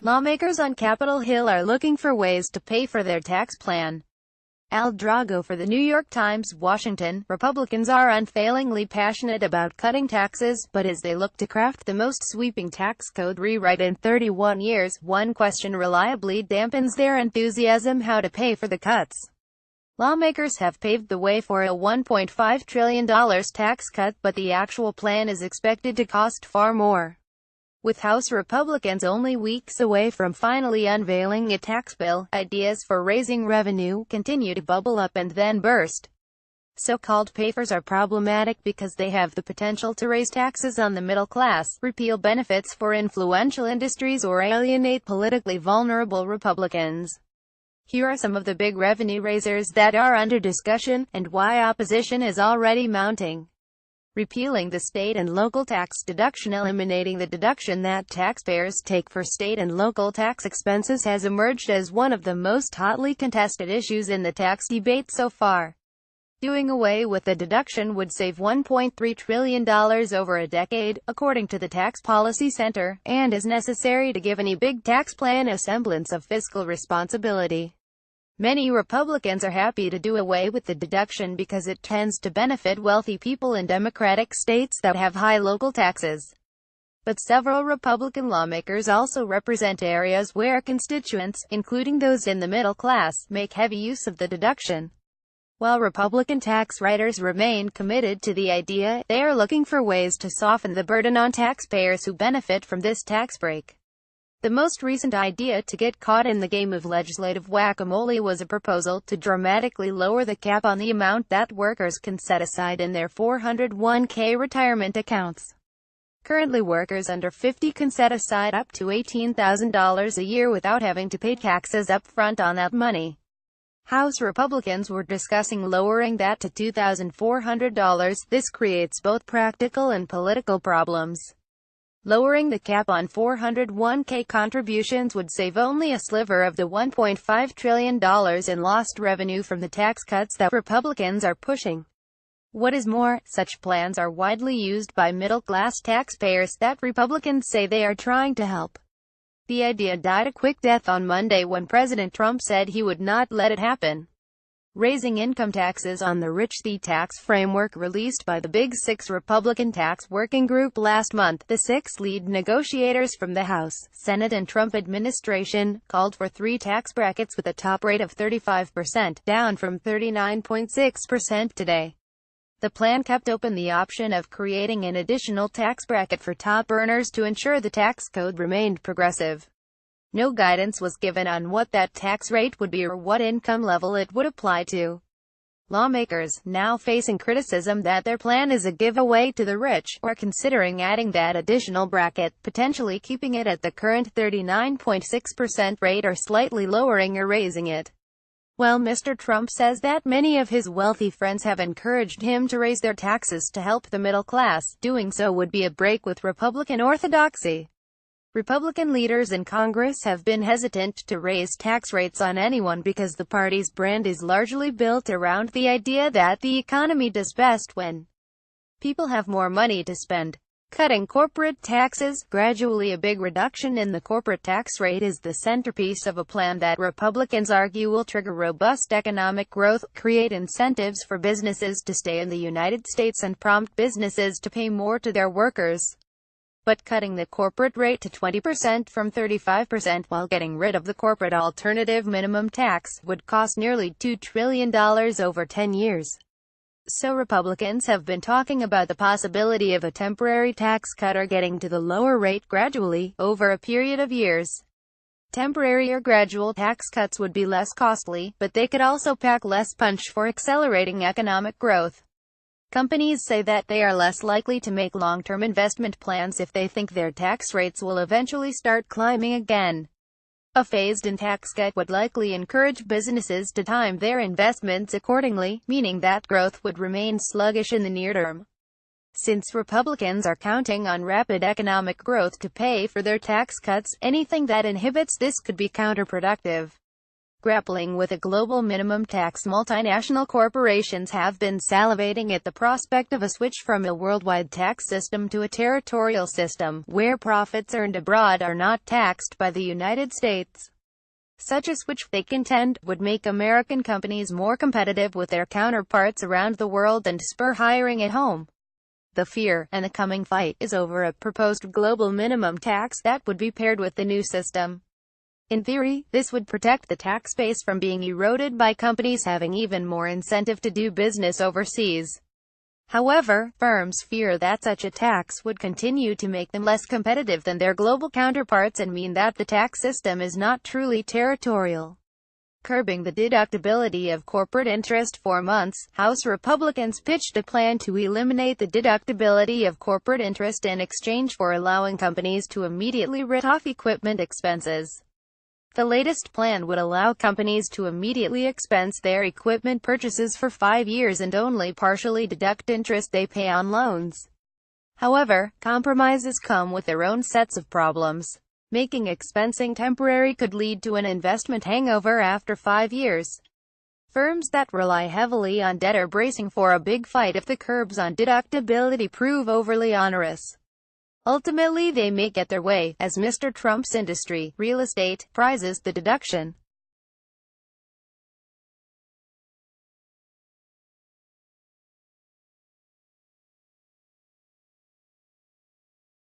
Lawmakers on Capitol Hill are looking for ways to pay for their tax plan. Drago for the New York Times, Washington. Republicans are unfailingly passionate about cutting taxes, but as they look to craft the most sweeping tax code rewrite in 31 years, one question reliably dampens their enthusiasm: how to pay for the cuts. Lawmakers have paved the way for a $1.5 trillion tax cut, but the actual plan is expected to cost far more. With House Republicans only weeks away from finally unveiling a tax bill, ideas for raising revenue continue to bubble up and then burst. So-called payers are problematic because they have the potential to raise taxes on the middle class, repeal benefits for influential industries, or alienate politically vulnerable Republicans. Here are some of the big revenue raisers that are under discussion, and why opposition is already mounting. Repealing the state and local tax deduction. Eliminating the deduction that taxpayers take for state and local tax expenses has emerged as one of the most hotly contested issues in the tax debate so far. Doing away with the deduction would save $1.3 trillion over a decade, according to the Tax Policy Center, and is necessary to give any big tax plan a semblance of fiscal responsibility. Many Republicans are happy to do away with the deduction because it tends to benefit wealthy people in Democratic states that have high local taxes. But several Republican lawmakers also represent areas where constituents, including those in the middle class, make heavy use of the deduction. While Republican tax writers remain committed to the idea, they are looking for ways to soften the burden on taxpayers who benefit from this tax break. The most recent idea to get caught in the game of legislative whack-a-mole was a proposal to dramatically lower the cap on the amount that workers can set aside in their 401k retirement accounts. Currently, workers under 50 can set aside up to $18,000 a year without having to pay taxes up front on that money. House Republicans were discussing lowering that to $2,400. This creates both practical and political problems. Lowering the cap on 401k contributions would save only a sliver of the $1.5 trillion in lost revenue from the tax cuts that Republicans are pushing. What is more, such plans are widely used by middle-class taxpayers that Republicans say they are trying to help. The idea died a quick death on Monday when President Trump said he would not let it happen. Raising income taxes on the rich. The tax framework released by the Big Six Republican Tax Working Group last month, the six lead negotiators from the House, Senate and Trump administration, called for three tax brackets with a top rate of 35%, down from 39.6% today. The plan kept open the option of creating an additional tax bracket for top earners to ensure the tax code remained progressive. No guidance was given on what that tax rate would be or what income level it would apply to. Lawmakers, now facing criticism that their plan is a giveaway to the rich, are considering adding that additional bracket, potentially keeping it at the current 39.6% rate or slightly lowering or raising it. Well, Mr. Trump says that many of his wealthy friends have encouraged him to raise their taxes to help the middle class. Doing so would be a break with Republican orthodoxy. Republican leaders in Congress have been hesitant to raise tax rates on anyone because the party's brand is largely built around the idea that the economy does best when people have more money to spend. Cutting corporate taxes, gradually a big reduction in the corporate tax rate, is the centerpiece of a plan that Republicans argue will trigger robust economic growth, create incentives for businesses to stay in the United States, and prompt businesses to pay more to their workers. But cutting the corporate rate to 20% from 35% while getting rid of the corporate alternative minimum tax would cost nearly $2 trillion over 10 years. So Republicans have been talking about the possibility of a temporary tax cut or getting to the lower rate gradually, over a period of years. Temporary or gradual tax cuts would be less costly, but they could also pack less punch for accelerating economic growth. Companies say that they are less likely to make long-term investment plans if they think their tax rates will eventually start climbing again. A phased-in tax cut would likely encourage businesses to time their investments accordingly, meaning that growth would remain sluggish in the near term. Since Republicans are counting on rapid economic growth to pay for their tax cuts, anything that inhibits this could be counterproductive. grappling with a global minimum tax. Multinational corporations have been salivating at the prospect of a switch from a worldwide tax system to a territorial system, where profits earned abroad are not taxed by the United States. Such a switch, they contend, would make American companies more competitive with their counterparts around the world and spur hiring at home. The fear, and the coming fight, is over a proposed global minimum tax that would be paired with the new system. In theory, this would protect the tax base from being eroded by companies having even more incentive to do business overseas. However, firms fear that such a tax would continue to make them less competitive than their global counterparts and mean that the tax system is not truly territorial. Curbing the deductibility of corporate interest. For months, House Republicans pitched a plan to eliminate the deductibility of corporate interest in exchange for allowing companies to immediately write off equipment expenses. The latest plan would allow companies to immediately expense their equipment purchases for 5 years and only partially deduct interest they pay on loans. However, compromises come with their own sets of problems. Making expensing temporary could lead to an investment hangover after 5 years. Firms that rely heavily on debt are bracing for a big fight if the curbs on deductibility prove overly onerous. Ultimately, they may get their way, as Mr. Trump's industry, real estate, prizes the deduction.